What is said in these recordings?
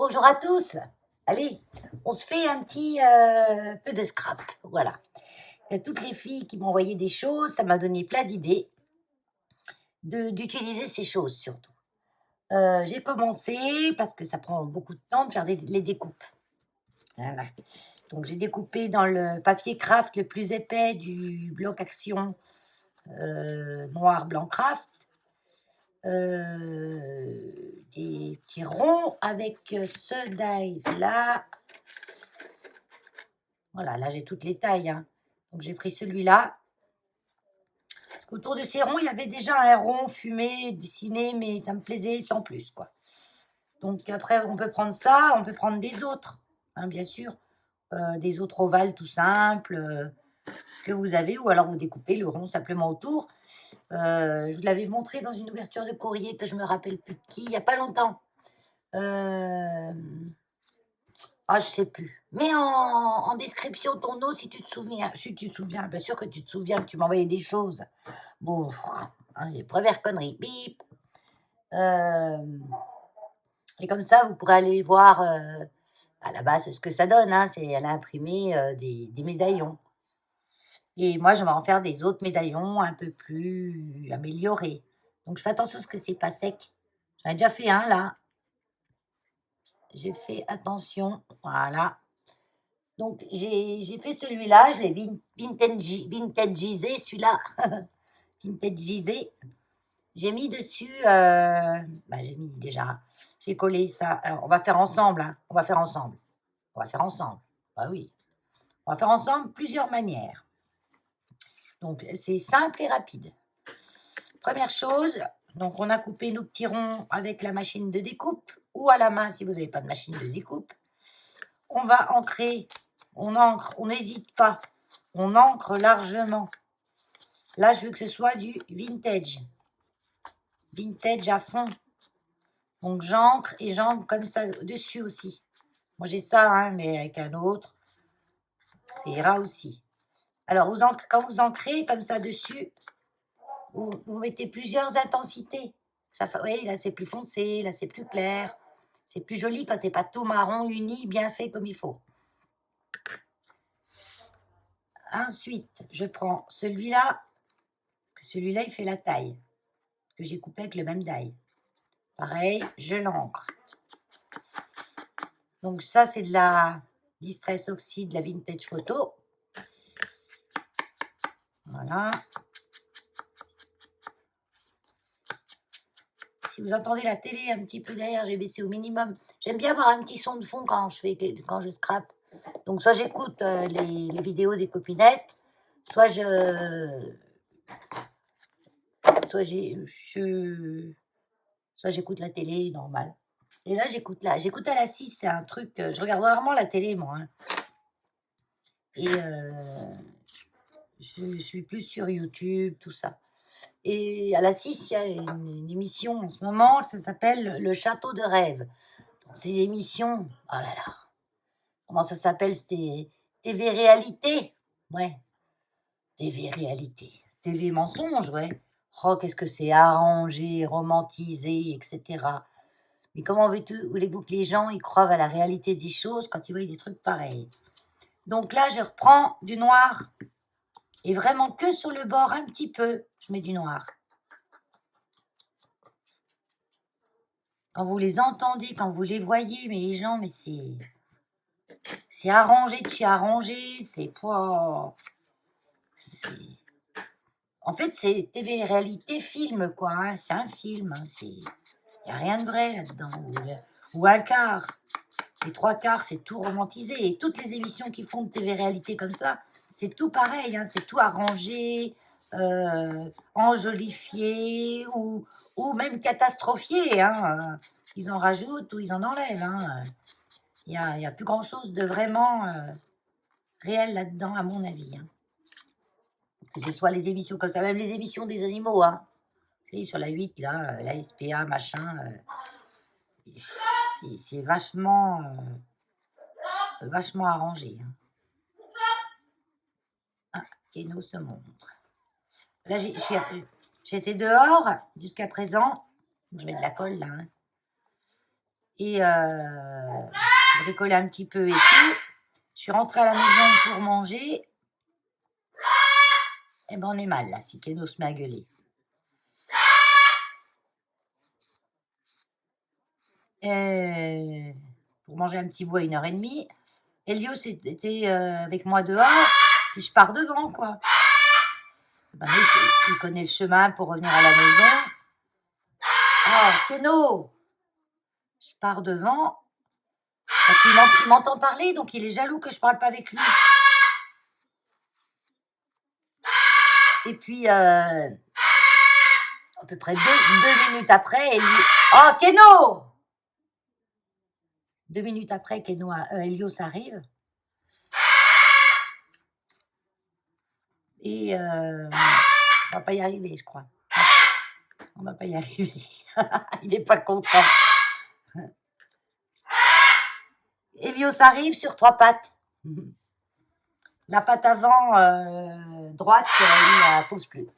Bonjour à tous. Allez, on se fait un petit peu de scrap. Voilà. Il y a toutes les filles qui m'ont envoyé des choses, ça m'a donné plein d'idées d'utiliser ces choses surtout. J'ai commencé parce que ça prend beaucoup de temps de faire les découpes. Voilà. Donc j'ai découpé dans le papier craft le plus épais du bloc action noir blanc craft. Des petits ronds avec ce dies là. Voilà, là j'ai toutes les tailles, hein. Donc j'ai pris celui-là. Parce qu'autour de ces ronds, il y avait déjà un rond fumé, dessiné, mais ça me plaisait sans plus, quoi. Donc après, on peut prendre ça, on peut prendre des autres, hein, bien sûr. Des autres ovales tout simples, ce que vous avez, ou alors vous découpez le rond simplement autour. Je vous l'avais montré dans une ouverture de courrier que je me rappelle plus de qui, il n'y a pas longtemps. Ah, je sais plus. Mets en description ton nom si tu te souviens. Si tu te souviens, bien sûr que tu te souviens que tu m'envoyais des choses. Bon, hein, les premières conneries. Bip. Et comme ça, vous pourrez aller voir à la base ce que ça donne. Hein, c'est elle a imprimé des médaillons. Et moi, je vais en faire des autres médaillons un peu plus améliorés. Donc, je fais attention à ce que c'est pas sec. J'en ai déjà fait un là. J'ai fait attention. Voilà. Donc, j'ai fait celui-là, je l'ai vintagisé, celui-là. Vintagisé. J'ai mis dessus, j'ai mis déjà, j'ai collé ça. Alors, on va faire ensemble, hein. On va faire ensemble. On va faire ensemble. Bah oui. On va faire ensemble plusieurs manières. Donc, c'est simple et rapide. Première chose, donc on a coupé nos petits ronds avec la machine de découpe ou à la main si vous n'avez pas de machine de découpe. On va ancrer, on encre, on n'hésite pas, on encre largement. Là, je veux que ce soit du vintage. Vintage à fond. Donc, j'encre et j'encre comme ça dessus aussi. Moi, j'ai ça, hein, mais avec un autre, ça ira aussi. Alors, quand vous ancrez comme ça dessus, vous mettez plusieurs intensités. Oui, là, c'est plus foncé, là, c'est plus clair. C'est plus joli quand c'est pas tout marron, uni, bien fait comme il faut. Ensuite, je prends celui-là, parce que celui-là, il fait la taille, que j'ai coupé avec le même die. Pareil, je l'encre. Donc ça, c'est de la Distress Oxy, de la Vintage Photo. Voilà. Si vous entendez la télé un petit peu derrière, j'ai baissé au minimum. J'aime bien avoir un petit son de fond quand je scrape. Donc soit j'écoute les vidéos des copinettes, soit soit j'écoute la télé normale. Et là, j'écoute à la 6, c'est un truc, je regarde rarement la télé, moi. Hein. Et je suis plus sur YouTube, tout ça. Et à la 6, il y a une émission en ce moment, ça s'appelle Le Château de Rêve. Donc, ces émissions, oh là là, comment ça s'appelle? C'était TV Réalité. Ouais, TV Réalité. TV Mensonge, ouais. Oh, qu'est-ce que c'est arrangé, romantisé, etc. Mais comment voulez-vous que les gens y croient à la réalité des choses quand ils voient des trucs pareils? Donc là, je reprends du noir. Et vraiment que sur le bord, un petit peu, je mets du noir. Quand vous les entendez, quand vous les voyez, mais les gens, mais c'est arrangé de chez arrangé, c'est pas... En fait, c'est TV réalité film, quoi. Hein, c'est un film. Hein, il n'y a rien de vrai là-dedans. Ou un quart. Les trois quarts, c'est tout romantisé. Et toutes les émissions qui font de TV réalité comme ça, c'est tout pareil. Hein, c'est tout arrangé, enjolifié ou même catastrophié. Hein, ils en rajoutent ou ils en enlèvent. Hein. Il y a plus grand-chose de vraiment réel là-dedans, à mon avis. Hein. Que ce soit les émissions comme ça, même les émissions des animaux. Hein. Vous savez, sur la 8, là, la SPA, machin, c'est vachement arrangé. Hein. Ah, Keno se montre. Là, j'étais dehors jusqu'à présent. Je mets de la colle là. Hein. Et j'ai bricolé un petit peu et tout. Je suis rentrée à la maison pour manger. Et ben on est mal là, si Keno se met à gueuler. Pour manger un petit bout à 1h30. Elios était avec moi dehors, puis je pars devant, quoi. Ben, il connaît le chemin pour revenir à la maison. Ah, Keno! Je pars devant, parce qu'il m'entend parler, donc il est jaloux que je parle pas avec lui. Et puis, à peu près deux minutes après, oh, Keno! 2 minutes après, Elios arrive. Et on va pas y arriver, je crois. On va pas y arriver. Il est pas content. Elios arrive sur 3 pattes. La patte avant droite, il la pose plus.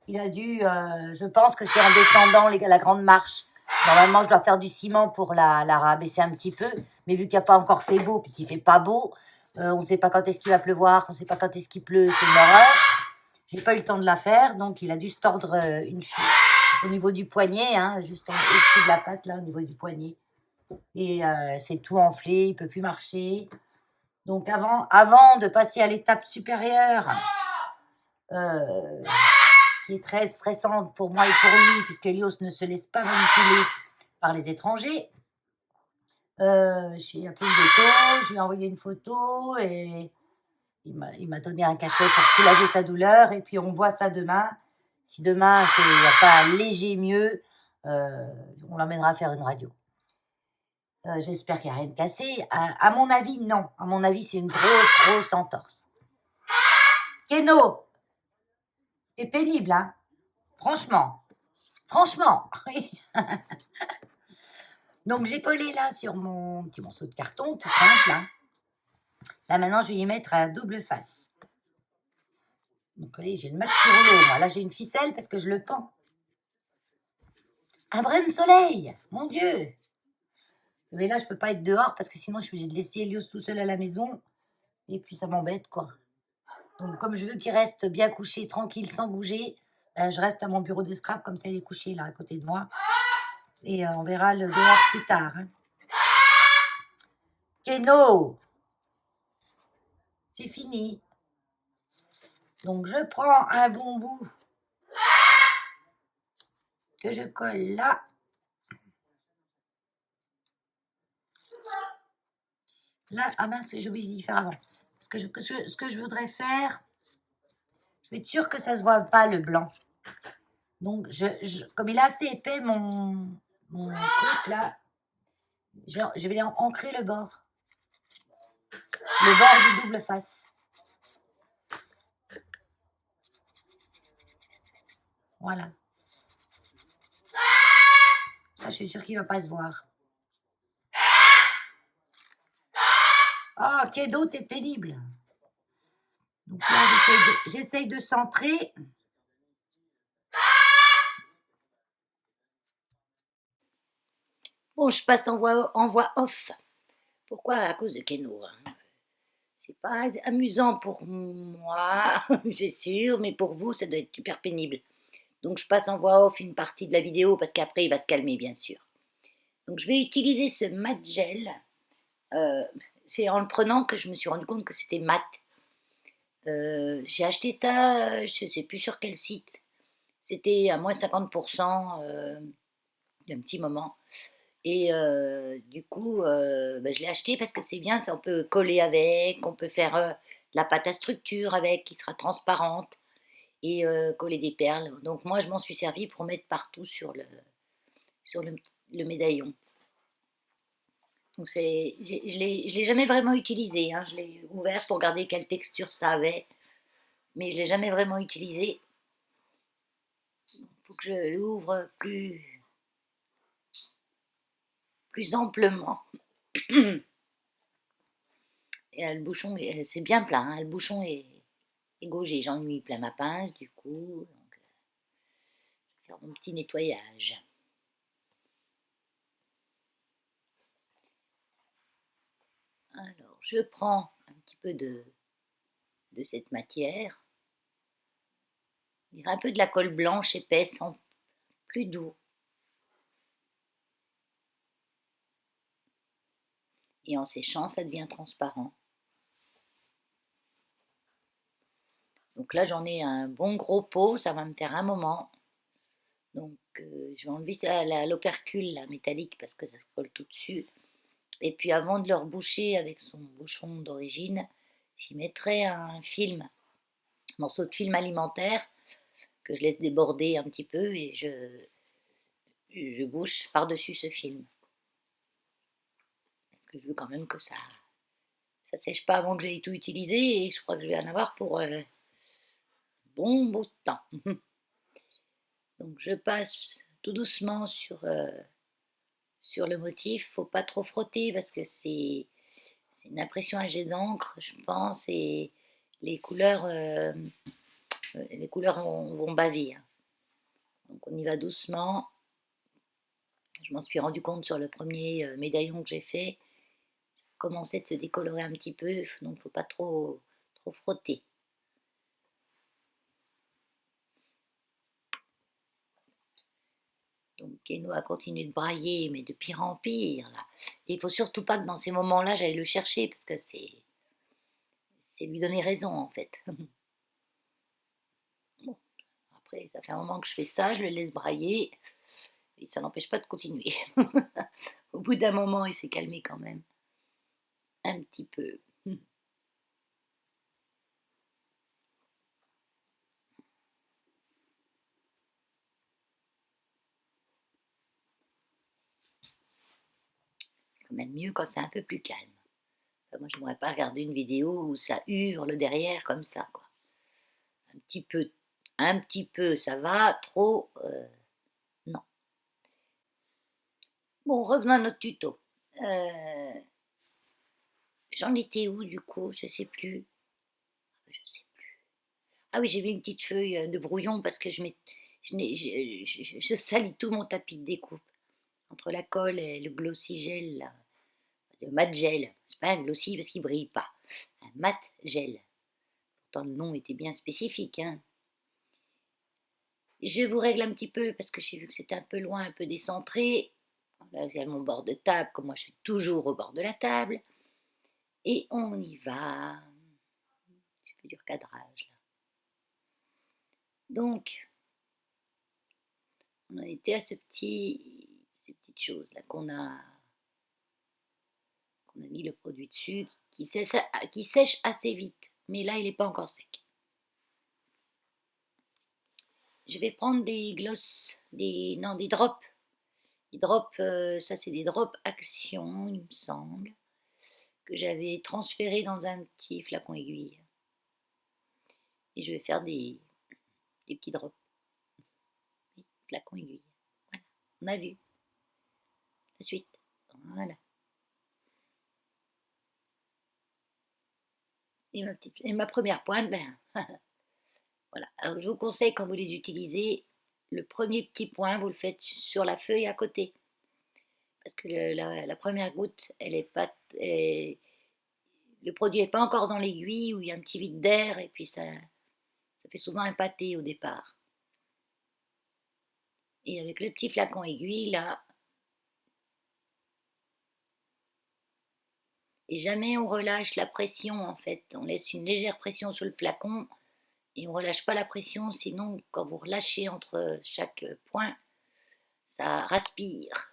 Il a dû, je pense que c'est en descendant la grande marche. Normalement, je dois faire du ciment pour la rabaisser un petit peu. Mais vu qu'il n'y a pas encore fait beau, puis qu'il fait pas beau, on ne sait pas quand est-ce qu'il va pleuvoir, on ne sait pas quand est-ce qu'il pleut, c'est une horreur. J'ai pas eu le temps de la faire, donc il a dû se tordre une chute au niveau du poignet, hein, juste au-dessus de la patte, là, au niveau du poignet. Et c'est tout enflé, il peut plus marcher. Donc avant de passer à l'étape supérieure, qui est très stressante pour moi et pour lui, puisque Elios ne se laisse pas manipuler par les étrangers, je suis appelée le je lui ai envoyé une photo et il m'a donné un cachet pour soulager sa douleur. Et puis on voit ça demain. Si demain il n'y a pas un léger mieux, on l'emmènera faire une radio. J'espère qu'il n'y a rien de cassé. À mon avis, non. À mon avis, c'est une grosse entorse. Keno, c'est pénible, hein? Franchement. Donc j'ai collé là sur mon petit morceau de carton, tout simple. Là maintenant, je vais y mettre un double face. Donc vous voyez, j'ai le maxi rouleau. Moi. Là, j'ai une ficelle parce que je le pends. Un brin de soleil, mon Dieu! Mais là, je peux pas être dehors parce que sinon, je suis obligée de laisser Elios tout seul à la maison. Et puis, ça m'embête, quoi. Donc, comme je veux qu'il reste bien couché, tranquille, sans bouger, je reste à mon bureau de scrap, comme ça, il est couché là, à côté de moi. Et on verra le dehors plus tard. Hein. Keno! C'est fini. Donc, je prends un bon bout que je colle là. Là, ah mince, j'ai oublié d'y faire avant. Ce que je voudrais faire, je vais être sûre que ça se voit pas le blanc. Donc, comme il est assez épais, mon truc là, je vais ancrer le bord du double face. Voilà. Ça, je suis sûre qu'il ne va pas se voir. Oh, Kedo, t'es pénible. Donc là, j'essaye de centrer. Bon, je passe en voix off. Pourquoi? À cause de Keno. Hein. C'est pas amusant pour moi, c'est sûr, mais pour vous, ça doit être super pénible. Donc, je passe en voix off une partie de la vidéo parce qu'après, il va se calmer, bien sûr. Donc, je vais utiliser ce mat gel. C'est en le prenant que je me suis rendu compte que c'était mat. J'ai acheté ça, je ne sais plus sur quel site. C'était à moins 50% d'un petit moment. Et du coup, je l'ai acheté parce que c'est bien, ça, on peut coller avec, on peut faire la pâte à structure avec, qui sera transparente, et coller des perles. Donc moi, je m'en suis servi pour mettre partout sur le médaillon. Donc je ne l'ai jamais vraiment utilisé. Hein. Je l'ai ouvert pour regarder quelle texture ça avait, mais je ne l'ai jamais vraiment utilisé. Il faut que je l'ouvre plus amplement. Et le bouchon, c'est bien plein. Hein. Le bouchon est gaugé. J'en ai mis plein ma pince, du coup. Donc, je vais faire mon petit nettoyage. je prends un petit peu de cette matière, je dirais un peu de la colle blanche épaisse, en plus doux. Et en séchant, ça devient transparent. Donc là, j'en ai un bon gros pot, ça va me faire un moment. Donc je vais enlever l'opercule métallique parce que ça se colle tout dessus. Et puis avant de le reboucher avec son bouchon d'origine, j'y mettrai un film, un morceau de film alimentaire que je laisse déborder un petit peu et je bouche par-dessus ce film. Parce que je veux quand même que ça sèche pas avant que j'aie tout utilisé et je crois que je vais en avoir pour bon bout de temps. Donc je passe tout doucement sur le motif. Faut pas trop frotter parce que c'est une impression à jet d'encre, je pense, et les couleurs vont baver. Hein. Donc on y va doucement. Je m'en suis rendu compte sur le premier médaillon que j'ai fait. Ça commençait de se décolorer un petit peu, donc faut pas trop frotter. Donc Keno a continué de brailler, mais de pire en pire. Là. Et il faut surtout pas que dans ces moments-là, j'aille le chercher, parce que c'est lui donner raison, en fait. Bon, après, ça fait un moment que je fais ça, je le laisse brailler, et ça n'empêche pas de continuer. Au bout d'un moment, il s'est calmé quand même. Un petit peu. C'est quand même mieux quand c'est un peu plus calme. Enfin, moi, je ne pourrais pas regarder une vidéo où ça hurle derrière comme ça, quoi. Un petit peu, ça va, trop, non. Bon, revenons à notre tuto. J'en étais où du coup? Je sais plus. Je sais plus. Ah oui, j'ai mis une petite feuille de brouillon parce que je salis tout mon tapis de découpe. Entre la colle et le glossy gel, là. Le mat gel. C'est pas un glossy parce qu'il brille pas. Un mat gel. Pourtant le nom était bien spécifique, hein. Je vous règle un petit peu parce que j'ai vu que c'était un peu loin, un peu décentré. Là, il y a mon bord de table, comme moi je suis toujours au bord de la table. Et on y va. Je fais du recadrage là. Donc, on en était à ces petites choses là qu'on a mis le produit dessus, qui sèche assez vite. Mais là, il n'est pas encore sec. Je vais prendre des glosses, des drops. Des drops, ça c'est des drops Action, il me semble, que j'avais transféré dans un petit flacon aiguille. Et je vais faire des petits drops. Flacon aiguille. Voilà, on a vu. La suite. Voilà. Et ma première pointe, ben, voilà. Alors je vous conseille quand vous les utilisez, le premier petit point, vous le faites sur la feuille à côté. Parce que la première goutte, le produit n'est pas encore dans l'aiguille où il y a un petit vide d'air et puis ça fait souvent un pâté au départ. Et avec le petit flacon aiguille là, et jamais on relâche la pression en fait. On laisse une légère pression sur le flacon et on relâche pas la pression, sinon quand vous relâchez entre chaque point, ça raspire.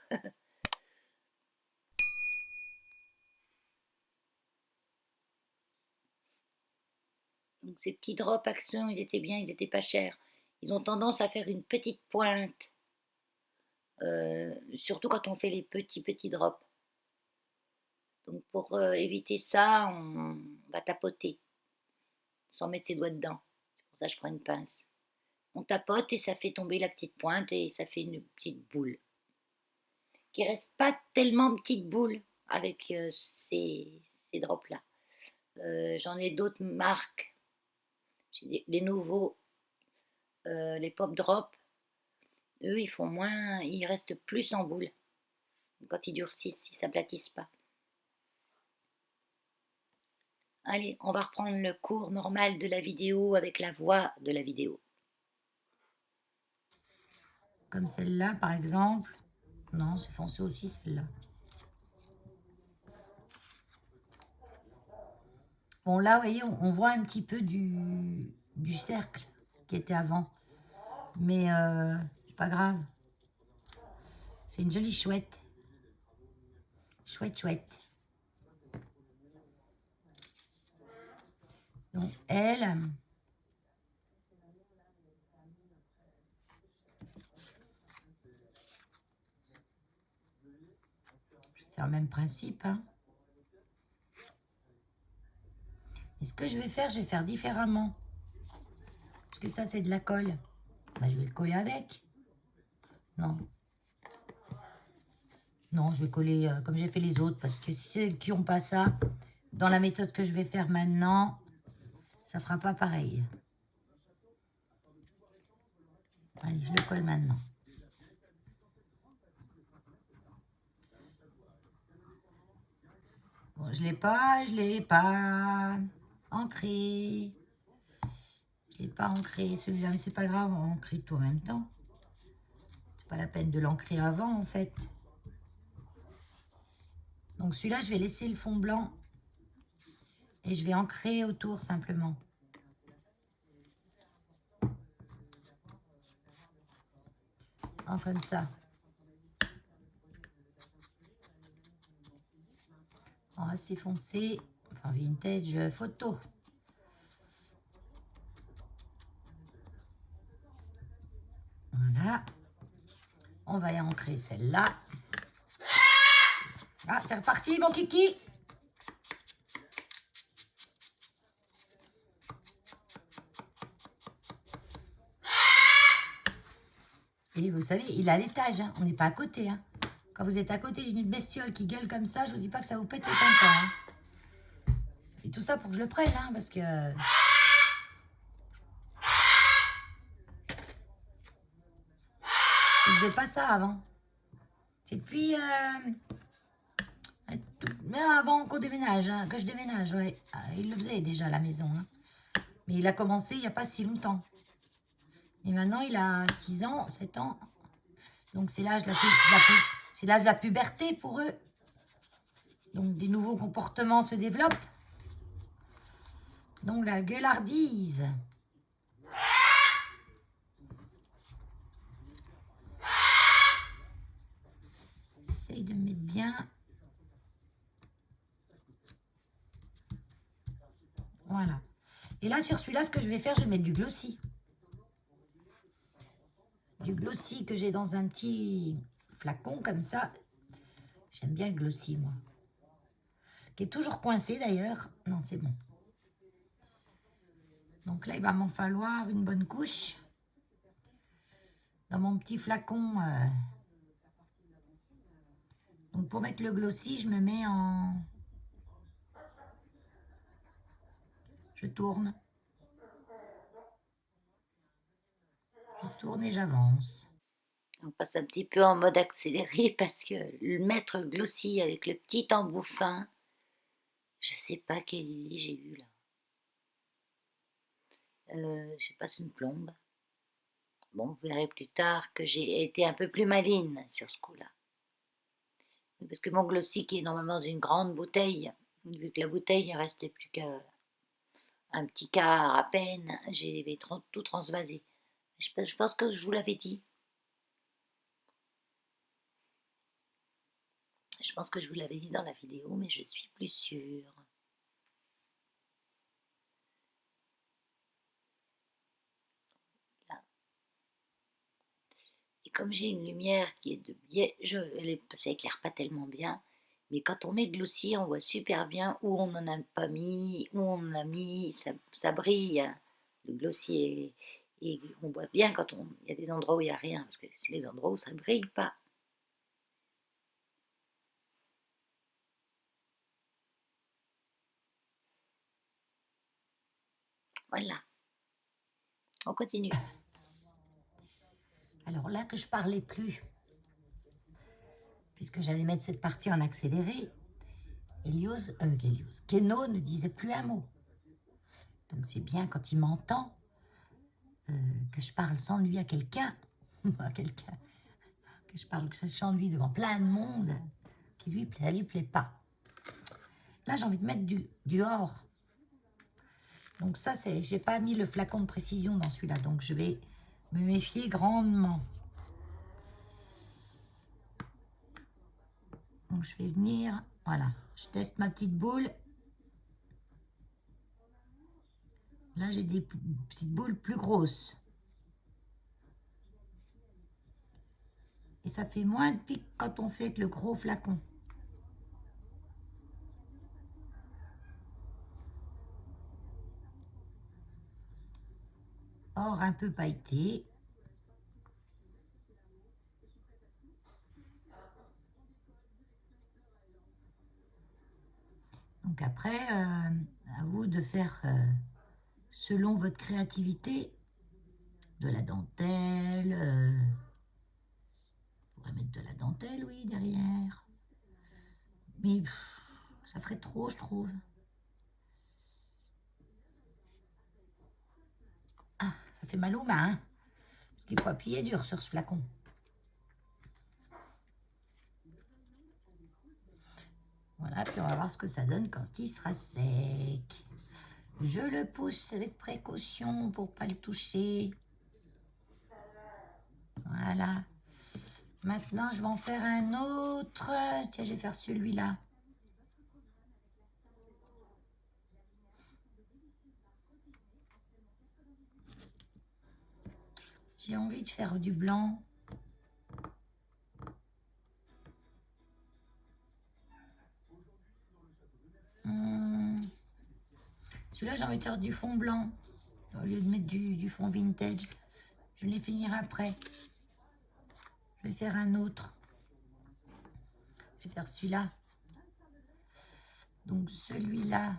Donc ces petits drops Action, ils étaient bien, ils étaient pas chers. Ils ont tendance à faire une petite pointe, surtout quand on fait les petits drops. Donc pour éviter ça, on va tapoter sans mettre ses doigts dedans. C'est pour ça que je prends une pince. On tapote et ça fait tomber la petite pointe et ça fait une petite boule. Qui reste pas tellement petite boule avec ces drops-là. J'en ai d'autres marques. J'ai les nouveaux, les pop drops. Eux, ils font moins, ils restent plus en boule. Quand ils durcissent, ils s'aplatissent pas. Allez, on va reprendre le cours normal de la vidéo avec la voix de la vidéo. Comme celle-là, par exemple. Non, c'est foncé aussi, celle-là. Bon, là, vous voyez, on voit un petit peu du cercle qui était avant. Mais c'est pas grave. C'est une jolie chouette. Chouette, chouette. Donc, elle... Je vais faire le même principe, hein. Et ce que je vais faire différemment. Parce que ça, c'est de la colle. Bah, je vais le coller avec. Non. Non, je vais coller comme j'ai fait les autres. Parce que si ceux qui n'ont pas ça, dans la méthode que je vais faire maintenant, ça fera pas pareil. Allez, je le colle maintenant. Bon, je l'ai pas ancré. Je l'ai pas ancré celui-là, mais c'est pas grave, on ancre tout en même temps. C'est pas la peine de l'ancrer avant en fait. Donc celui-là, je vais laisser le fond blanc et je vais ancrer autour simplement. Comme ça. Assez foncé, enfin vintage photo. Voilà. On va y ancrer celle-là. Ah, c'est reparti mon kiki. Et vous savez, il est à l'étage, hein. On n'est pas à côté. Hein. Quand vous êtes à côté d'une bestiole qui gueule comme ça, je vous dis pas que ça vous pète le tympan. Hein. Et tout ça pour que je le prenne, hein, parce que... Je faisais pas ça avant. C'est depuis... Même avant qu'on déménage, hein, que je déménage, ouais. Il le faisait déjà à la maison. Hein. Mais il a commencé il n'y a pas si longtemps. Et maintenant, il a 6 ans, 7 ans. Donc, c'est l'âge de la puberté pour eux. Donc, des nouveaux comportements se développent. Donc, la gueulardise. J'essaye de me mettre bien. Voilà. Et là, sur celui-là, ce que je vais faire, je vais mettre du glossy. Du glossy que j'ai dans un petit flacon comme ça. J'aime bien le glossy, moi. Qui est toujours coincé, d'ailleurs. Non, c'est bon. Donc là, il va m'en falloir une bonne couche. Dans mon petit flacon. Donc pour mettre le glossy, je me mets en... Je tourne. Je tourne et j'avance. On passe un petit peu en mode accéléré parce que le mettre glossy avec le petit embout fin, je sais pas quelle idée j'ai eue là. Je passe une plombe. Bon, vous verrez plus tard que j'ai été un peu plus maline sur ce coup-là. Parce que mon glossy qui est normalement dans une grande bouteille, vu que la bouteille il restait plus qu'un petit quart à peine, j'ai tout transvasé. Je pense que je vous l'avais dit. Je pense que je vous l'avais dit dans la vidéo, mais je suis plus sûre. Là. Et comme j'ai une lumière qui est de biais, ça éclaire pas tellement bien, mais quand on met de glossy, on voit super bien où on n'en a pas mis, où on en a mis, ça brille. Hein. Le glossy et on voit bien quand il y a des endroits où il n'y a rien, parce que c'est les endroits où ça ne brille pas. Voilà. On continue. Alors là que je parlais plus, puisque j'allais mettre cette partie en accéléré, Keno ne disait plus un mot. Donc c'est bien quand il m'entend que je parle sans lui à quelqu'un, que je parle sans lui devant plein de monde, ça lui plaît pas. Là, j'ai envie de mettre du or. Donc ça, j'ai pas mis le flacon de précision dans celui-là, donc je vais me méfier grandement. Donc je vais venir, voilà, je teste ma petite boule. Là, j'ai des petites boules plus grosses. Et ça fait moins de pique quand on fait avec le gros flacon. Or un peu pailleté. Donc après, à vous de faire, selon votre créativité, de la dentelle. On pourrait mettre de la dentelle, oui, derrière. Mais ça ferait trop, je trouve. Ah, ça fait mal aux mains, hein, parce qu'il faut appuyer dur sur ce flacon. Voilà, puis on va voir ce que ça donne quand il sera sec. Je le pousse avec précaution pour pas le toucher. Voilà. Maintenant, je vais en faire un autre. Tiens, je vais faire celui-là. J'ai envie de faire du blanc. Celui-là, j'ai envie de faire du fond blanc. Au lieu de mettre du fond vintage. Je vais les finir après. Je vais faire un autre. Je vais faire celui-là. Donc celui-là.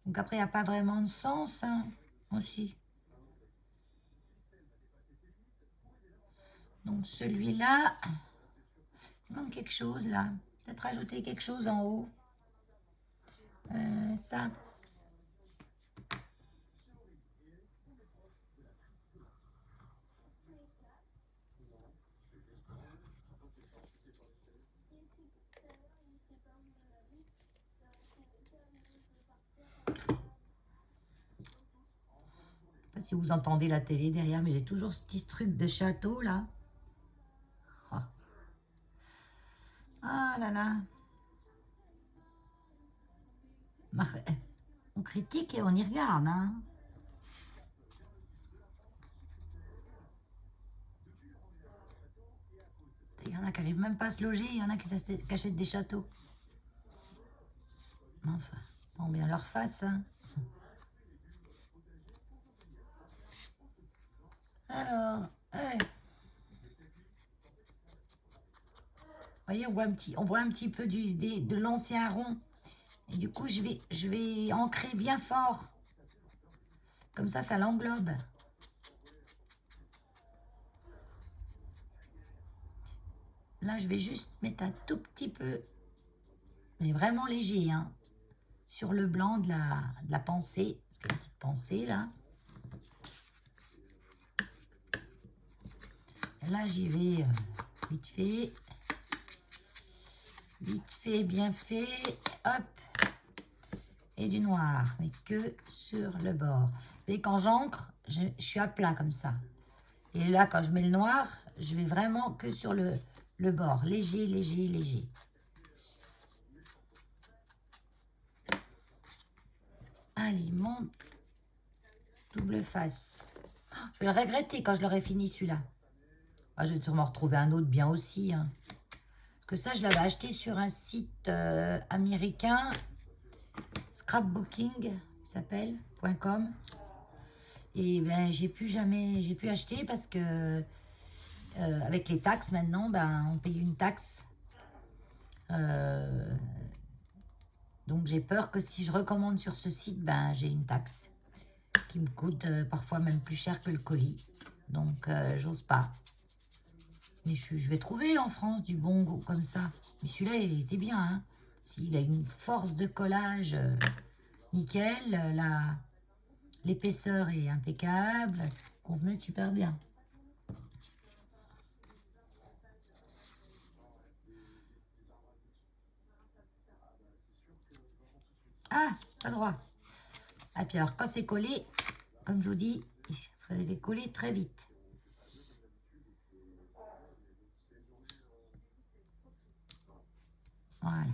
Donc après, il n'y a pas vraiment de sens, hein, aussi. Donc celui-là, il manque quelque chose là. Peut-être rajouter quelque chose en haut. Ça. Je sais pas si vous entendez la télé derrière, mais j'ai toujours ce petit truc de château là. Oh. Ah là là. On critique et on y regarde, hein. Il y en a qui n'arrivent même pas à se loger, il y en a qui achètent des châteaux. Enfin, tant bien leur face, hein. Alors, ouais. Vous voyez, on voit un petit peu de l'ancien rond. Et du coup, je vais ancrer bien fort. Comme ça l'englobe. Là, je vais juste mettre un tout petit peu, mais vraiment léger, hein, sur le blanc de la pensée. Parce que la petite pensée, là. Et là, j'y vais vite fait. Vite fait, bien fait. Hop. Et du noir, mais que sur le bord. Et quand j'encre, je suis à plat comme ça. Et là, quand je mets le noir, je vais vraiment que sur le bord. Léger, léger, léger. Allez, mon double face. Je vais le regretter quand je l'aurai fini celui-là. Ah, je vais sûrement retrouver un autre bien aussi, hein. Parce que ça, je l'avais acheté sur un site américain. Scrapbooking, il s'appelle, .com. Et ben, j'ai pu acheter parce que avec les taxes maintenant, ben, on paye une taxe. Donc j'ai peur que si je recommande sur ce site, ben, j'ai une taxe qui me coûte parfois même plus cher que le colis. Donc j'ose pas. Mais je vais trouver en France du bon goût comme ça. Mais celui-là, il était bien, hein. Il a une force de collage nickel. L'épaisseur est impeccable. Convenait super bien. Ah, pas droit. Et puis alors, quand c'est collé, comme je vous dis, il fallait les coller très vite. Voilà.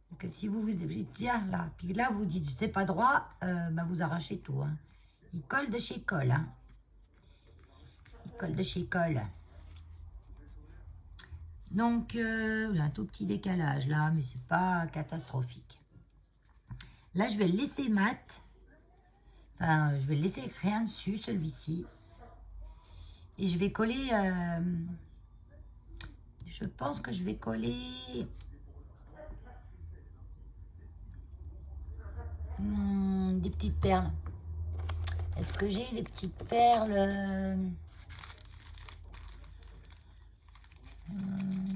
Donc, si vous vous dites, tiens, là, puis là, vous dites, c'est pas droit, bah, vous arrachez tout. Hein. Il colle de chez colle. Hein. Il colle de chez colle. Donc, il y a un tout petit décalage là, mais c'est pas catastrophique. Là, je vais le laisser mat. Enfin, je vais le laisser rien dessus, celui-ci. Et je vais coller... je pense que je vais coller... des petites perles. Est-ce que j'ai des petites perles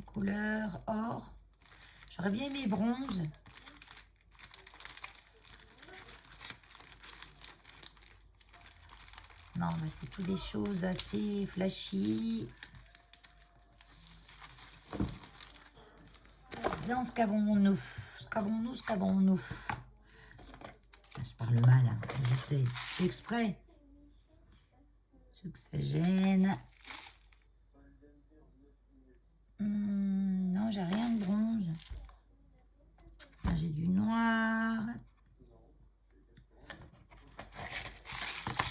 couleur or? J'aurais bien aimé bronze. Non, mais c'est tout des choses assez flashy. Dans ce qu'avons-nous? Ce qu'avons-nous? Je parle mal, hein. Je sais, c'est exprès. Ce que ça gêne. Non, j'ai rien de bronze. Là, j'ai du noir.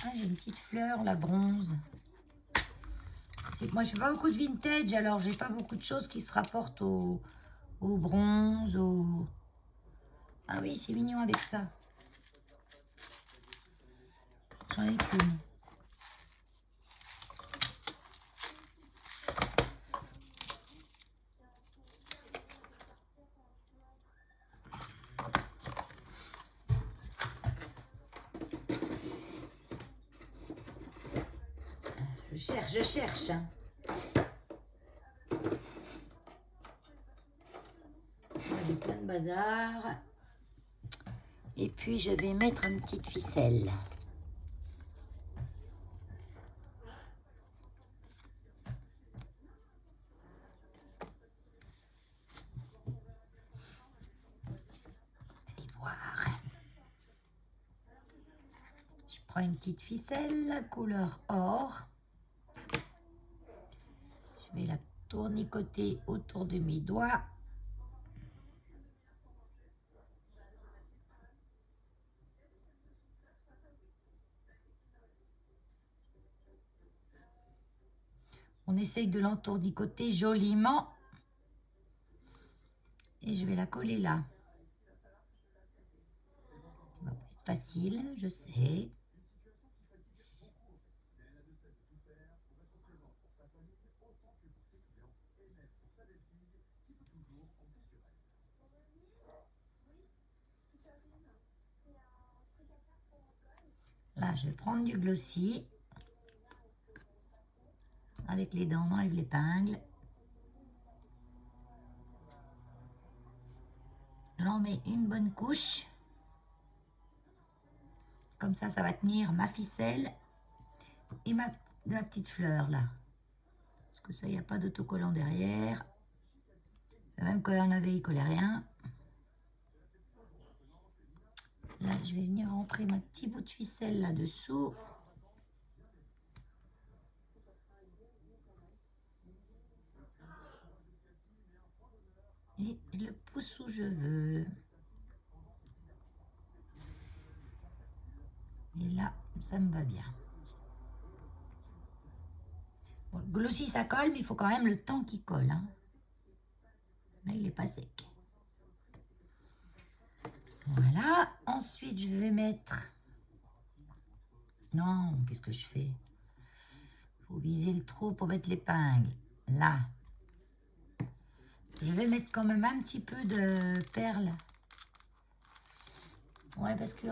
Ah, j'ai une petite fleur, la bronze. Moi, je fais pas beaucoup de vintage, alors j'ai pas beaucoup de choses qui se rapportent au bronze, au... Ah oui, c'est mignon avec ça. J'en ai qu'une. Je cherche. J'ai plein de bazar. Et puis, je vais mettre une petite ficelle. Allez voir. Je prends une petite ficelle, couleur or. Je vais la tournicoter autour de mes doigts. On essaye de l'entournicoter joliment. Et je vais la coller là. Ça va pas être facile, je sais. Là, je vais prendre du glossy. Avec les dents, on enlève l'épingle. J'en mets une bonne couche. Comme ça va tenir ma ficelle et ma petite fleur là. Parce que ça, il n'y a pas d'autocollant derrière. Même quand il y en avait, il ne collait rien. Là, je vais venir rentrer mon petit bout de ficelle là-dessous. Et le pouce où je veux. Et là, ça me va bien. Bon, le glossy, ça colle, mais il faut quand même le temps qu'il colle. Hein. Là, il n'est pas sec. Voilà. Ensuite, je vais mettre... Non, qu'est-ce que je fais? Il faut viser le trou pour mettre l'épingle. Là. Je vais mettre quand même un petit peu de perles. Ouais, parce que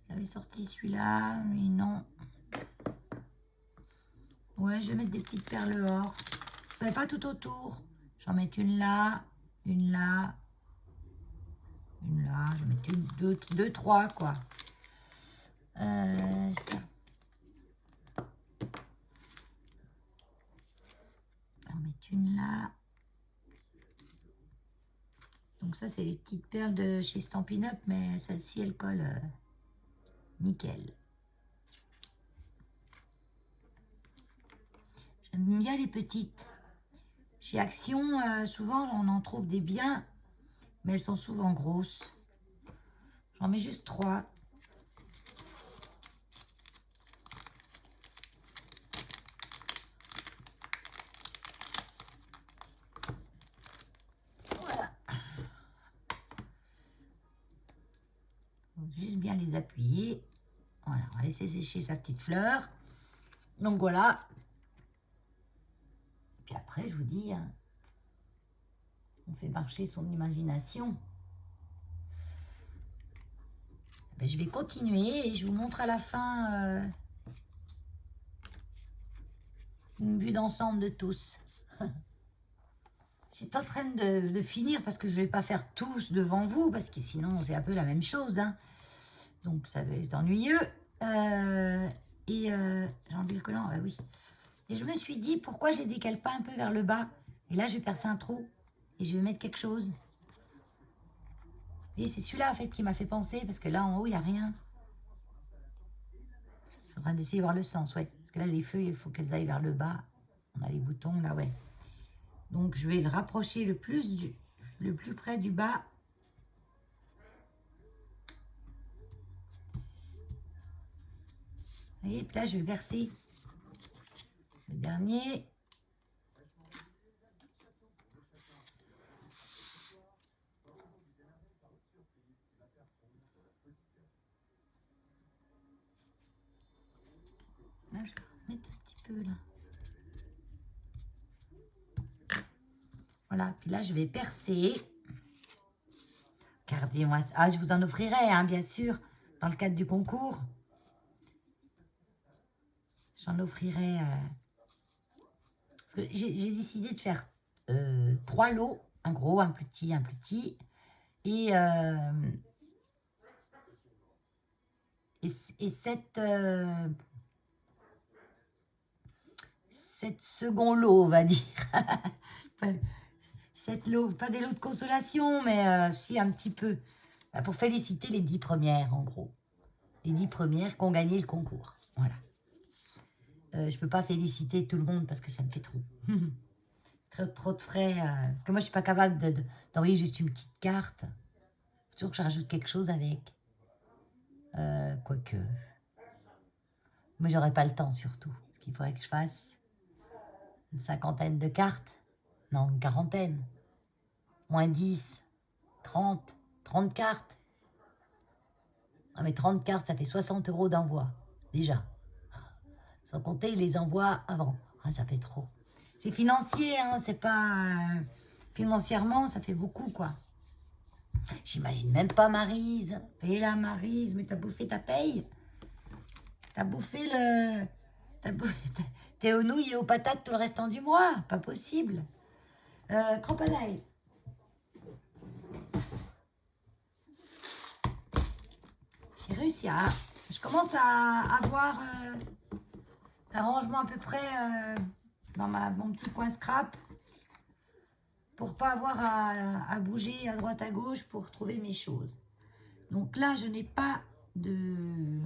j'avais sorti celui-là, mais non. Ouais, je vais mettre des petites perles or. Mais pas tout autour. J'en mets une là, une là, une là. Je vais mettre une, deux, trois, quoi. Ça. J'en mets une là. Donc ça, c'est les petites perles de chez Stampin' Up, mais celle-ci, elle colle nickel. J'aime bien les petites. Chez Action, souvent, on en trouve des biens, mais elles sont souvent grosses. J'en mets juste 3. Voilà. Donc, juste bien les appuyer. Voilà, on va laisser sécher sa petite fleur. Donc voilà. Puis après, je vous dis, hein, on fait marcher son imagination. Ben, je vais continuer et je vous montre à la fin une vue d'ensemble de tous. J'étais en train de finir parce que je ne vais pas faire tous devant vous parce que sinon c'est un peu la même chose. Hein. Donc ça va être ennuyeux. J'ai envie le collant, ouais, oui. Et je me suis dit pourquoi je les décale pas un peu vers le bas. Et là je vais percer un trou et je vais mettre quelque chose. Et c'est celui-là en fait qui m'a fait penser parce que là en haut il n'y a rien. Je suis en train d'essayer de voir le sens, ouais. Parce que là les feuilles il faut qu'elles aillent vers le bas. On a les boutons là, ouais. Donc je vais le rapprocher le plus près du bas. Et puis là je vais percer le dernier. Là je vais mettre un petit peu là. Voilà, puis là je vais percer. Regardez-moi, ah, je vous en offrirai, hein, bien sûr, dans le cadre du concours. J'en offrirai. Parce que j'ai décidé de faire 3 lots, un gros, un plus petit, un plus petit. Et 7 seconds lots, on va dire. 7 lots, pas des lots de consolation, mais si un petit peu. Bah, pour féliciter les 10 premières, en gros. Les 10 premières qui ont gagné le concours. Voilà. Je peux pas féliciter tout le monde parce que ça me fait trop. trop de frais. Parce que moi, je suis pas capable d'envoyer juste une petite carte. Faut toujours que je rajoute quelque chose avec. Quoique. Mais j'aurais pas le temps surtout. Parce qu'il faudrait que je fasse une 50aine de cartes. Non, une 40aine. Moins 10, 30 cartes. Ah, mais 30 cartes, ça fait 60 € d'envoi. Déjà. Sans compter les envois avant. Ah, ça fait trop. C'est financier, hein, c'est pas... financièrement, ça fait beaucoup, quoi. J'imagine même pas Maryse. Et là, Maryse, mais t'as bouffé ta paye. T'as bouffé le... T'es aux nouilles et aux patates tout le restant du mois. Pas possible. Crocodile. J'ai réussi à... Je commence à avoir un rangement à peu près dans mon petit coin scrap pour pas avoir à bouger à droite à gauche pour trouver mes choses. Donc là, je n'ai pas de...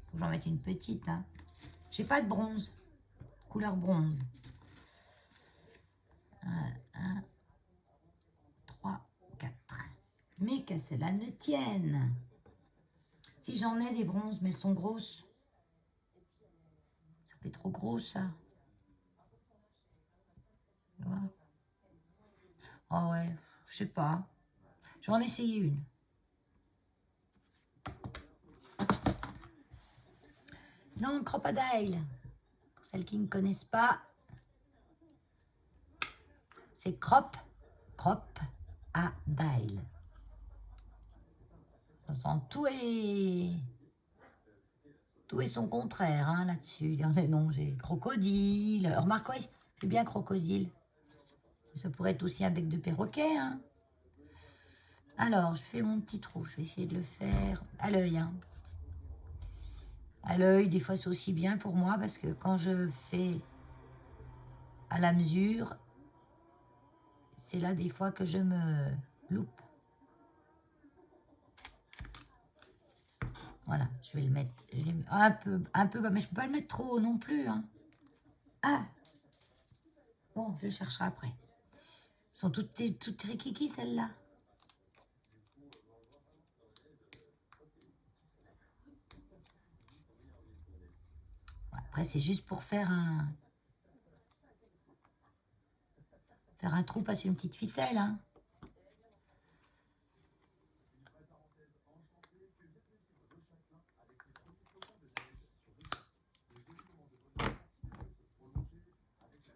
Faut que j'en mette une petite. Hein. J'ai pas de bronze. Couleur bronze. 1, 3, 4. Mais que cela ne tienne. Si j'en ai des bronzes, mais elles sont grosses. Ça fait trop gros, ça. Oh ouais, je sais pas. Je vais en essayer une. Non, Crocodile. Pour celles qui ne connaissent pas, c'est Crocodile. Dans tout est... Tout est son contraire, hein, là-dessus. Non, j'ai crocodile. Remarque, ouais, c'est bien crocodile. Ça pourrait être aussi un bec de perroquet, hein. Alors, je fais mon petit trou. Je vais essayer de le faire à l'œil, hein. À l'œil, des fois, c'est aussi bien pour moi parce que quand je fais à la mesure, c'est là des fois que je me loupe. Voilà, je vais le mettre un peu bas, mais je peux pas le mettre trop haut non plus, hein. Ah, bon, je chercherai après. Elles sont toutes rikiki, celles-là. Après, c'est juste pour faire un trou, passer une petite ficelle, hein.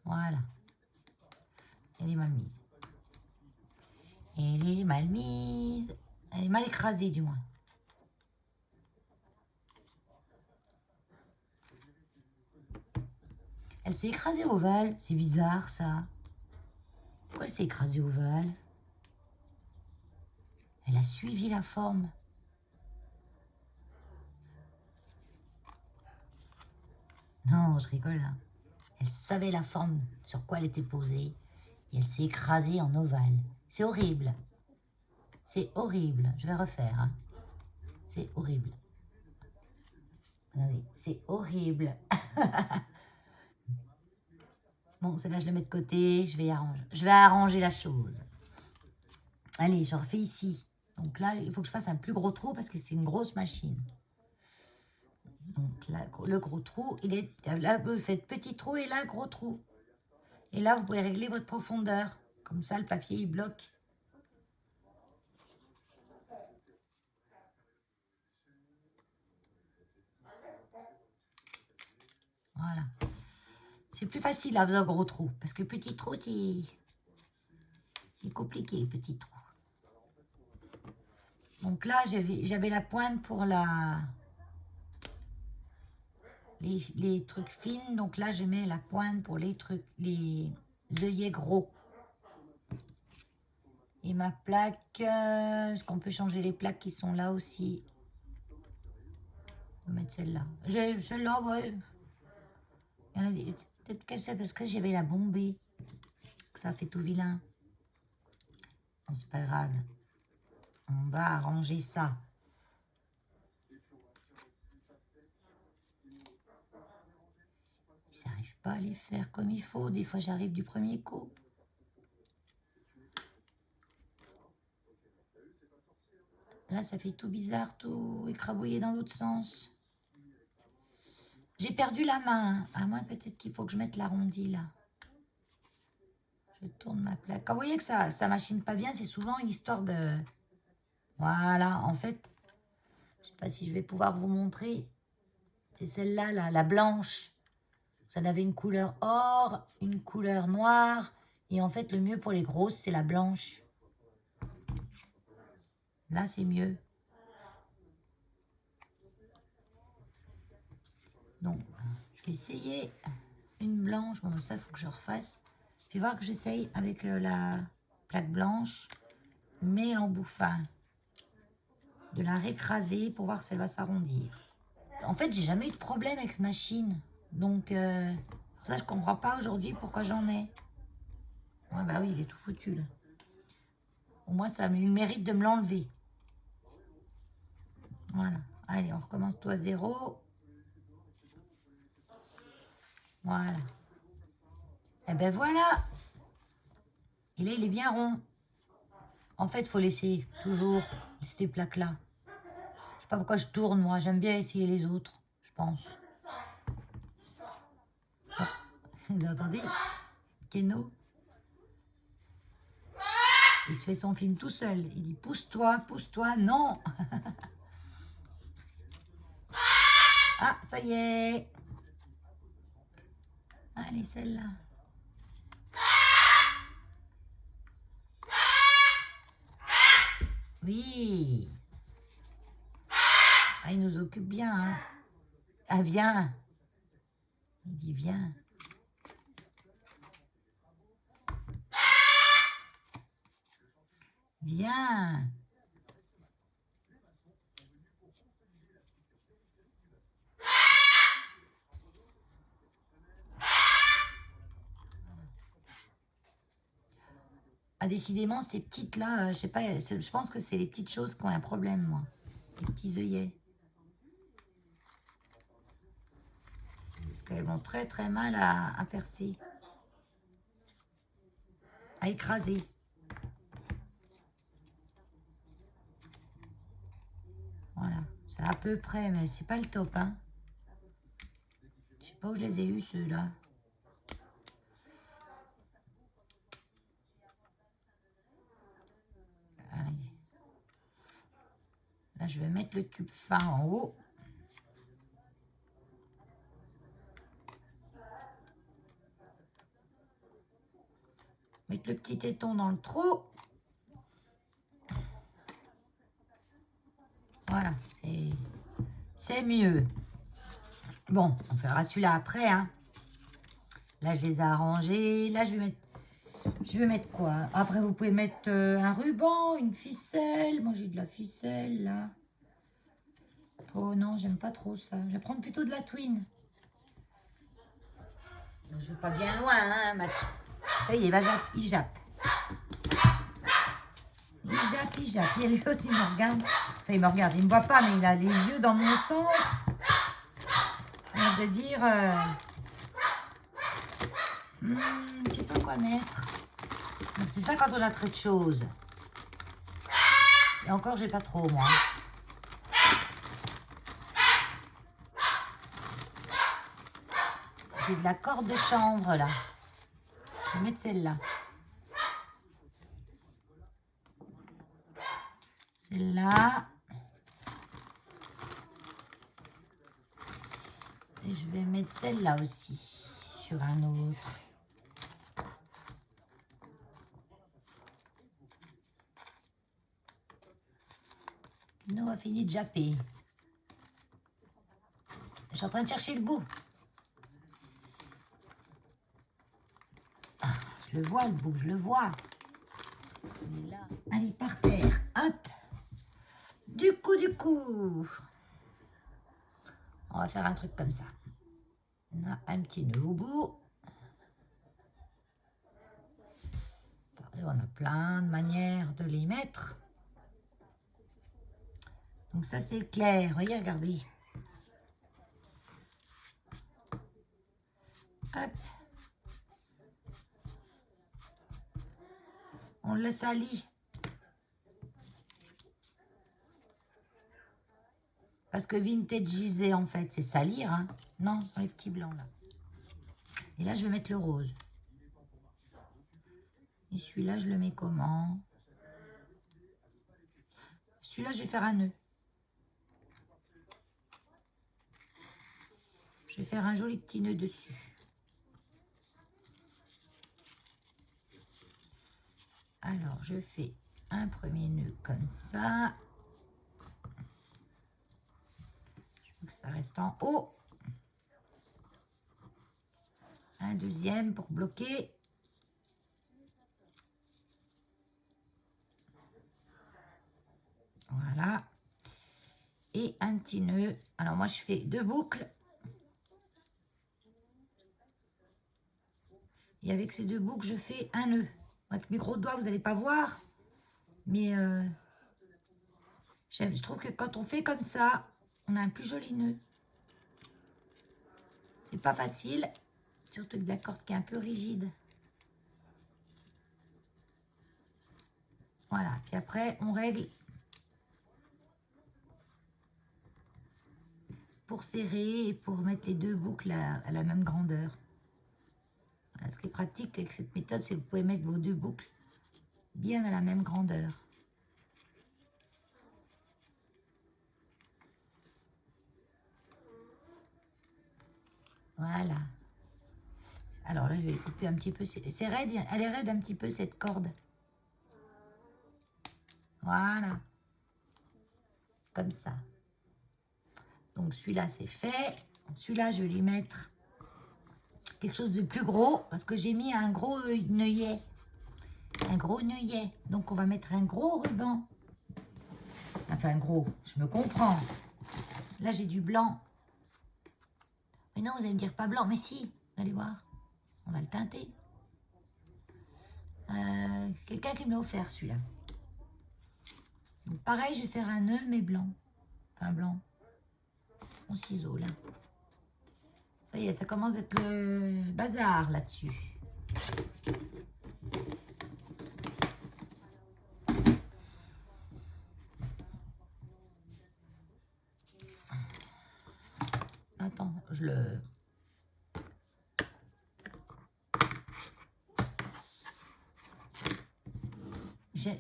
Voilà. Elle est mal mise. Elle est mal mise. Elle est mal écrasée, du moins. Elle s'est écrasée ovale. C'est bizarre, ça. Pourquoi elle s'est écrasée ovale? Elle a suivi la forme. Non, je rigole, là. Elle savait la forme sur quoi elle était posée. Et elle s'est écrasée en ovale. C'est horrible. C'est horrible. Je vais refaire, hein. C'est horrible. Regardez, c'est horrible. Bon, celle-là, je la mets de côté. Je vais arranger la chose. Allez, je refais ici. Donc là, il faut que je fasse un plus gros trou parce que c'est une grosse machine. Donc là, le gros trou, il est... Là, vous faites petit trou et là, gros trou. Et là, vous pouvez régler votre profondeur. Comme ça, le papier, il bloque. Voilà. C'est plus facile à faire un gros trou. Parce que petit trou, c'est compliqué, petit trou. Donc là, j'avais la pointe pour les trucs fines. Donc là, je mets la pointe pour les œillets gros. Et ma plaque, est-ce qu'on peut changer les plaques qui sont là aussi? On va mettre celle-là. Celle-là, ouais. Peut-être que c'est parce que j'avais la bombée. Que ça fait tout vilain. Bon, c'est pas grave. On va arranger ça. J'arrive pas à les faire comme il faut. Des fois, j'arrive du premier coup. Là, ça fait tout bizarre, tout écrabouillé dans l'autre sens. J'ai perdu la main. À moins peut-être qu'il faut que je mette l'arrondi là. Je tourne ma plaque. Quand vous voyez que ça machine pas bien, c'est souvent une histoire de... Voilà, en fait, je sais pas si je vais pouvoir vous montrer. C'est celle-là, la blanche. Ça avait une couleur or, une couleur noire. Et en fait, le mieux pour les grosses, c'est la blanche. Là, c'est mieux. Donc, je vais essayer une blanche. Bon, ça, il faut que je refasse. Puis voir que j'essaye avec la plaque blanche, mais l'embouffin, de la récraser pour voir si elle va s'arrondir. En fait, j'ai jamais eu de problème avec cette machine. Donc, ça, je comprends pas aujourd'hui pourquoi j'en ai. Ouais, bah oui, il est tout foutu, là. Au moins, ça a eu le mérite de me l'enlever. Voilà. Allez, on recommence tout à zéro. Voilà. Et ben voilà. Et là, il est bien rond. En fait, il faut laisser toujours ces plaques-là. Je sais pas pourquoi je tourne, moi. J'aime bien essayer les autres, je pense. Oh. Vous entendez? Keno. Il se fait son film tout seul. Il dit pousse-toi, pousse-toi. Non. Ah, ça y est. Allez, celle-là. Oui. Ah, il nous occupe bien, hein. Ah, viens. Il dit viens. Viens. Ah, décidément, ces petites-là, je sais pas, je pense que c'est les petites choses qui ont un problème, moi. Les petits œillets. Parce qu'elles vont très très mal à percer. À écraser. Voilà, c'est à peu près, mais c'est pas le top, hein. Je sais pas où je les ai eus, ceux-là. Allez. Là, je vais mettre le tube fin en haut. Mettre le petit téton dans le trou. Voilà, c'est mieux. Bon, on fera celui-là après, hein. Là, je les ai arrangés. Là, je vais mettre quoi? Après, vous pouvez mettre un ruban, une ficelle. Moi, j'ai de la ficelle, là. Oh non, j'aime pas trop ça. Je vais prendre plutôt de la twine. Donc, je vais pas bien loin, hein, Ça y est, il jappe. Il jappe. Et lui aussi, il me regarde. Enfin, il me regarde. Il me voit pas, mais il a les yeux dans mon sens. On veut dire... je sais pas quoi mettre. Donc, c'est ça quand on a trop de choses. Et encore, j'ai pas trop, moi. J'ai de la corde de chanvre, là. Je vais mettre celle-là. Celle-là. Et je vais mettre celle-là aussi. Sur un autre. Nous, a fini de japper. Je suis en train de chercher le bout. Ah, je le vois, le bout, je le vois. Il est là. Allez, par terre. Hop. Du coup. On va faire un truc comme ça. On a un petit nœud au bout. On a plein de manières de les mettre. Donc ça, c'est clair. Voyez, regardez. Hop. On le salit. Parce que vintagiser, en fait, c'est salir. Hein. Non, ce sont les petits blancs, là. Et là, je vais mettre le rose. Et celui-là, je le mets comment? Celui-là, je vais faire un nœud. Je vais faire un joli petit nœud dessus. Alors, je fais un premier nœud comme ça. Je veux que ça reste en haut. Un deuxième pour bloquer. Voilà. Et un petit nœud. Alors, moi, je fais 2 boucles. Et avec ces 2 boucles, je fais un nœud. Avec mes gros doigts, vous n'allez pas voir. Mais je trouve que quand on fait comme ça, on a un plus joli nœud. C'est pas facile. Surtout que la corde qui est un peu rigide. Voilà. Puis après, on règle pour serrer et pour mettre les 2 boucles à la même grandeur. Voilà, ce qui est pratique avec cette méthode, c'est que vous pouvez mettre vos 2 boucles bien à la même grandeur. Voilà. Alors là, je vais couper un petit peu. C'est raide, elle est raide un petit peu cette corde. Voilà. Comme ça. Donc celui-là, c'est fait. Celui-là, je vais lui mettre quelque chose de plus gros parce que j'ai mis un gros œillet. Un gros œillet. Donc, on va mettre un gros ruban. Enfin, gros, je me comprends. Là, j'ai du blanc. Mais non, vous allez me dire pas blanc. Mais si, vous allez voir. On va le teinter. C'est quelqu'un qui me l'a offert, celui-là. Donc, pareil, je vais faire un nœud, mais blanc. Enfin, blanc. Mon ciseau, là. Ça y est, ça commence à être le bazar, là-dessus. Attends, je le...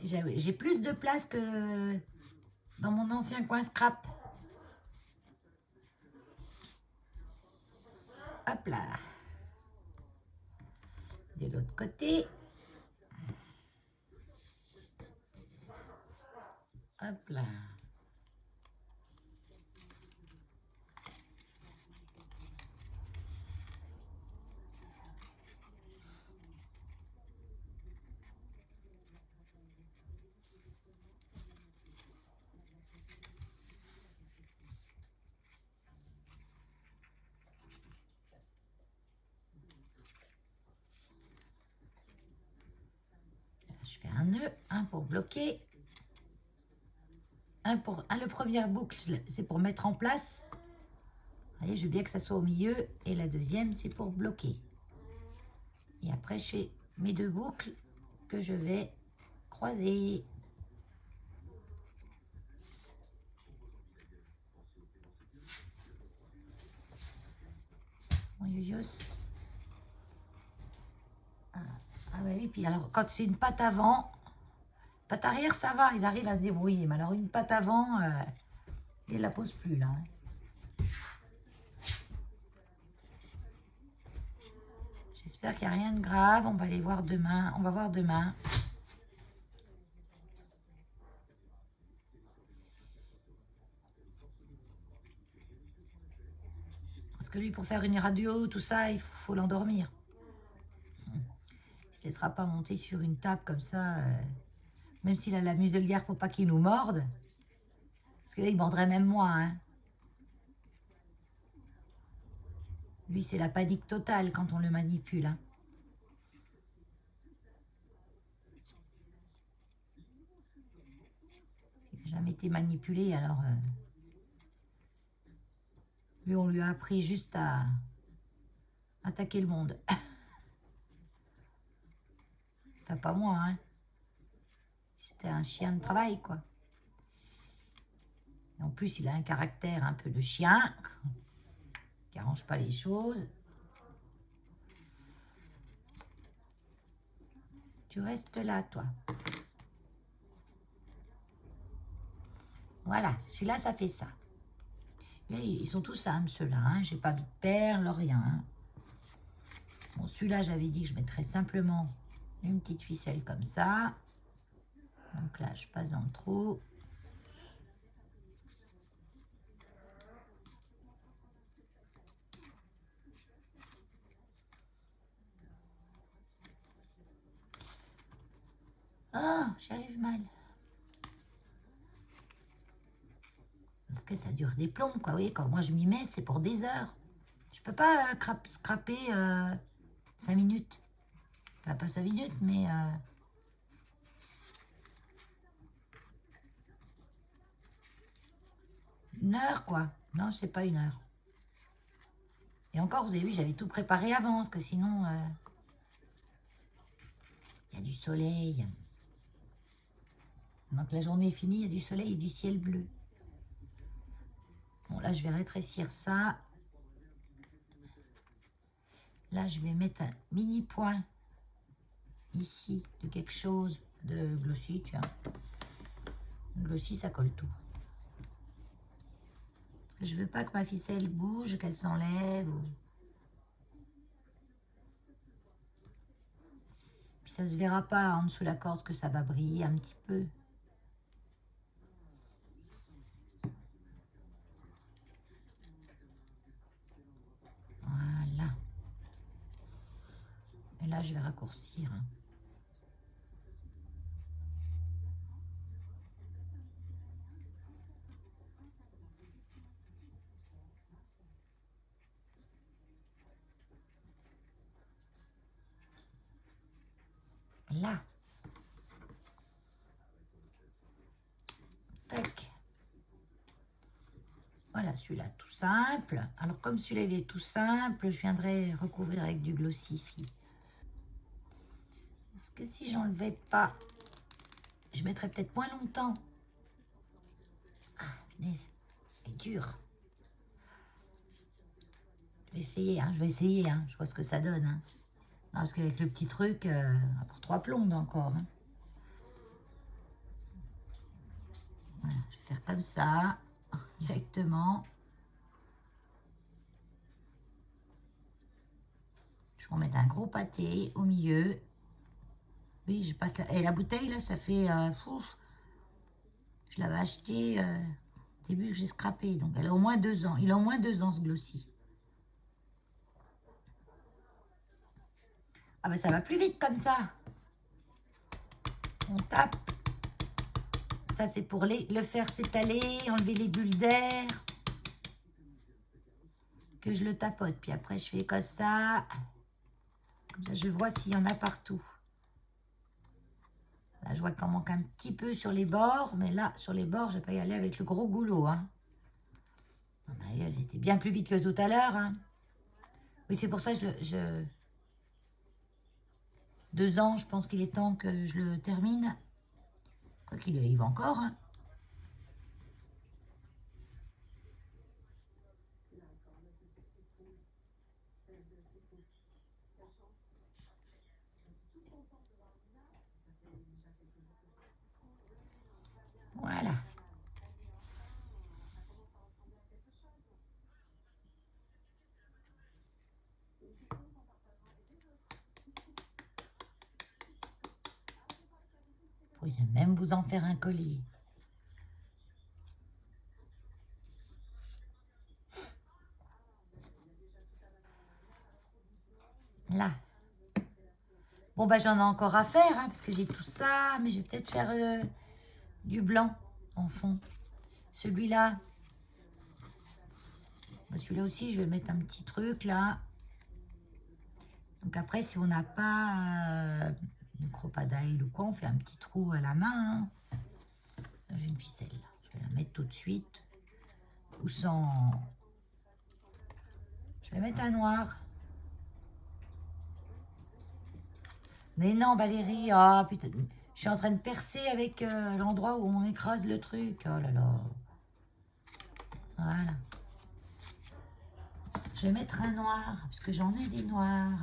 J'ai plus de place que dans mon ancien coin scrap. Hop là. De l'autre côté. Hop là. Je fais un nœud, un pour bloquer, le premier boucle, c'est pour mettre en place. Vous voyez, je veux bien que ça soit au milieu, et la deuxième, c'est pour bloquer. Et après, je fais mes deux boucles que je vais croiser. Mon yoyos. Ah oui, puis alors, quand c'est une patte avant, patte arrière, ça va, ils arrivent à se débrouiller. Mais alors, une patte avant, ils ne la posent plus, là. J'espère qu'il n'y a rien de grave. On va aller voir demain. On va voir demain. Parce que lui, pour faire une radio, tout ça, il faut l'endormir. Il ne se laissera pas monter sur une table comme ça. Même s'il a la muselière pour pas qu'il nous morde. Parce que là, il mordrait même moi. Hein. Lui, c'est la panique totale quand on le manipule. Hein. Il n'a jamais été manipulé, alors... Lui, on lui a appris juste à attaquer le monde. Enfin, pas moi, hein. C'était un chien de travail, quoi. Et en plus, il a un caractère un peu de chien, qui arrange pas les choses. Tu restes là, toi. Voilà, celui-là, ça fait ça. Mais ils sont tous simples, ceux-là. Hein. J'ai pas mis de perles, rien. Hein. Bon, celui-là, j'avais dit que je mettrais simplement une petite ficelle comme ça. Donc là, je passe dans le trou. Oh, j'y arrive mal. Parce que ça dure des plombs, quoi. Vous voyez, quand moi je m'y mets, c'est pour des heures. Je peux pas scraper 5 minutes. Enfin, pas 5 minutes, mais... une heure, quoi. Non, c'est pas une heure. Et encore, vous avez vu, j'avais tout préparé avant, parce que sinon... il y a du soleil. Donc la journée est finie, il y a du soleil et du ciel bleu. Bon, là, je vais rétrécir ça. Là, je vais mettre un mini point ici de quelque chose de glossy, tu vois. Glossy, ça colle tout. Parce que je veux pas que ma ficelle bouge, qu'elle s'enlève. Ou... Puis ça se verra pas en dessous la corde que ça va briller un petit peu. Là, je vais raccourcir. Hein. Là. Tac. Voilà, celui-là, tout simple. Alors, comme celui-là, il est tout simple, je viendrai recouvrir avec du glossy ici. Est-ce que si j'enlevais pas, je mettrais peut-être moins longtemps. Ah, punaise, elle est dure. Je vais essayer, hein, je vois ce que ça donne. Hein. Non, parce qu'avec le petit truc, pour 3 plombes encore. Hein. Voilà, je vais faire comme ça, directement. Je vais en mettre un gros pâté au milieu. Oui, je passe la... Et la bouteille, là, ça fait... je l'avais acheté début que j'ai scrappé. Donc, elle a au moins 2 ans. Il a au moins 2 ans, ce glossy. Ah ben, ça va plus vite comme ça. On tape. Ça, c'est pour le faire s'étaler, enlever les bulles d'air. Que je le tapote. Puis après, je fais comme ça. Comme ça, je vois s'il y en a partout. Là, je vois qu'il en manque un petit peu sur les bords. Mais là, sur les bords, je ne vais pas y aller avec le gros goulot. Hein. J'étais bien plus vite que tout à l'heure. Hein. Oui, c'est pour ça que 2 ans, je pense qu'il est temps que je le termine. Quoi qu'il y va encore. Hein. Voilà. Vous pouvez même vous en faire un collier. Là. Bon, bah j'en ai encore à faire, hein, parce que j'ai tout ça. Mais je vais peut-être faire du blanc en fond. Celui-là. Bah, celui-là aussi, je vais mettre un petit truc, là. Donc après, si on n'a pas de crocodile ou quoi, on fait un petit trou à la main. Hein. J'ai une ficelle, là. Je vais la mettre tout de suite. Ou sans... Je vais mettre un noir. Mais non, Valérie, ah putain, je suis en train de percer avec l'endroit où on écrase le truc. Oh là là. Voilà. Je vais mettre un noir, parce que j'en ai des noirs.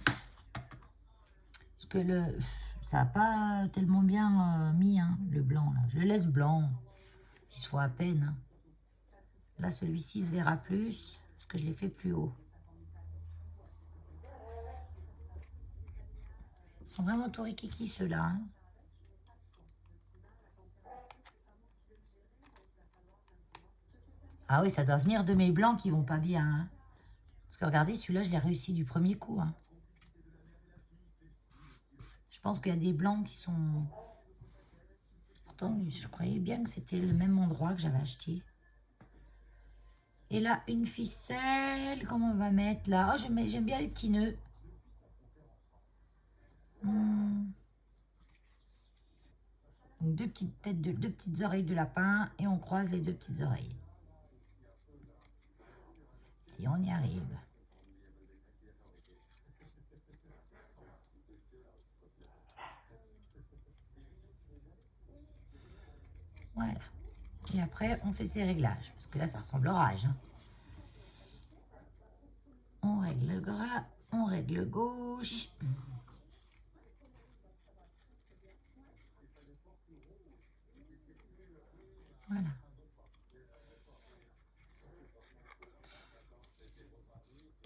Parce que ça n'a pas tellement bien mis, hein, le blanc. Là. Je le laisse blanc, qu'il se voit à peine. Hein. Là, celui-ci se verra plus, parce que je l'ai fait plus haut. Ils sont vraiment tout rikiki, ceux-là. Hein. Ah oui, ça doit venir de mes blancs qui vont pas bien. Hein. Parce que regardez, celui-là, je l'ai réussi du premier coup. Hein. Je pense qu'il y a des blancs qui sont... Pourtant, je croyais bien que c'était le même endroit que j'avais acheté. Et là, une ficelle. Comment on va mettre là? Oh, j'aime bien les petits nœuds. Deux petites têtes, deux petites oreilles de lapin. Et on croise les 2 petites oreilles. Si on y arrive. Voilà. Et après, on fait ses réglages. Parce que là, ça ressemble au orage. Hein. On règle le gras. On règle le gauche. Voilà.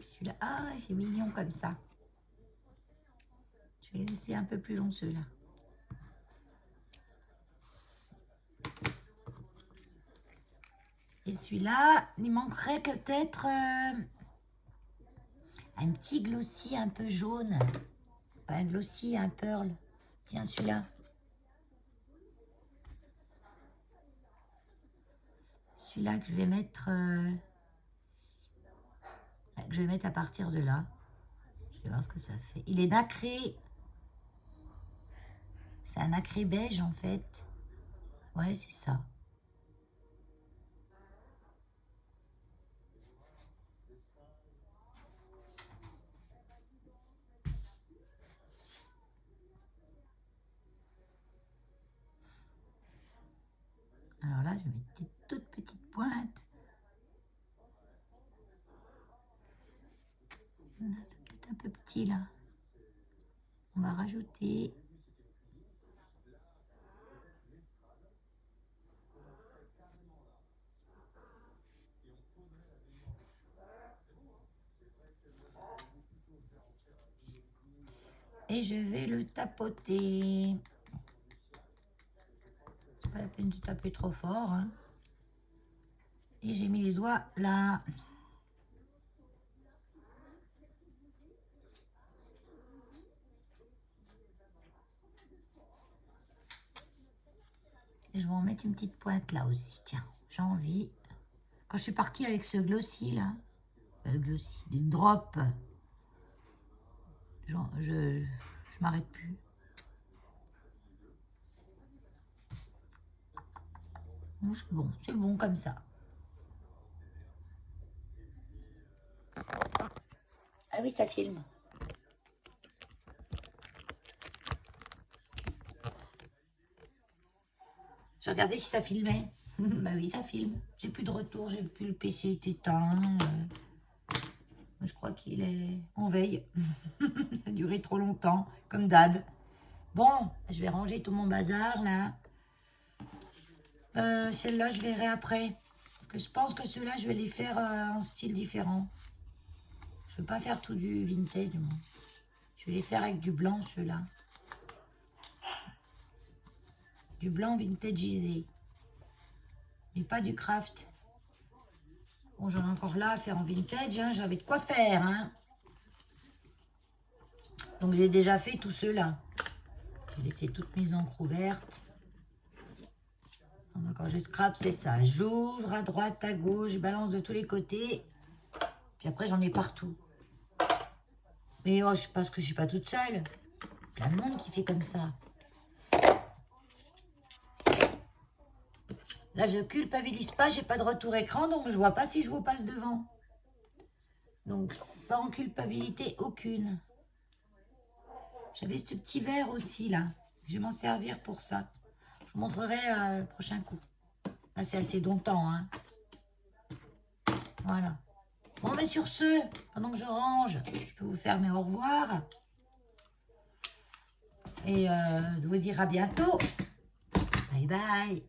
Celui-là, ah, c'est mignon comme ça. Je vais laisser un peu plus long ceux-là. Et celui-là, il manquerait peut-être un petit glossy un peu jaune. Pas un glossy, un pearl. Tiens, celui-là. Celui-là que je vais mettre... que je vais mettre à partir de là. Je vais voir ce que ça fait. Il est nacré. C'est un nacré beige en fait. Ouais, c'est ça. Alors là, je vais mettre des toutes petites pointes. C'est peut-être un peu petit là. On va rajouter. Et je vais le tapoter. Pas la peine de taper trop fort. Hein. Et j'ai mis les doigts là. Et je vais en mettre une petite pointe là aussi. Tiens, j'ai envie. Quand je suis partie avec ce glossy là, le glossy, les drops, je m'arrête plus. Bon, c'est bon comme ça. Ah oui, ça filme. Je regardais si ça filmait. Bah oui, ça filme. J'ai plus de retour, j'ai plus le PC est éteint. Je crois qu'il est en veille. Il a duré trop longtemps, comme d'hab. Bon, je vais ranger tout mon bazar là. Celle-là, je verrai après. Parce que je pense que ceux-là, je vais les faire en style différent. Je ne veux pas faire tout du vintage, moi. Je vais les faire avec du blanc, ceux-là. Du blanc vintageisé. Mais pas du craft. Bon, j'en ai encore là à faire en vintage. Hein. J'avais de quoi faire. Hein. Donc, j'ai déjà fait tous ceux-là. J'ai laissé toutes mes encres ouvertes. Quand je scrape, c'est ça. J'ouvre à droite, à gauche, je balance de tous les côtés. Puis après, j'en ai partout. Mais oh, parce que je suis pas toute seule. Plein de monde qui fait comme ça. Là, je culpabilise pas, j'ai pas de retour écran, donc je vois pas si je vous passe devant. Donc, sans culpabilité aucune. J'avais ce petit verre aussi, là. Je vais m'en servir pour ça. Je vous montrerai le prochain coup. Là, c'est assez longtemps, hein. Voilà. Bon, mais sur ce, pendant que je range, je peux vous faire mes au revoir. Et de vous dire à bientôt. Bye bye.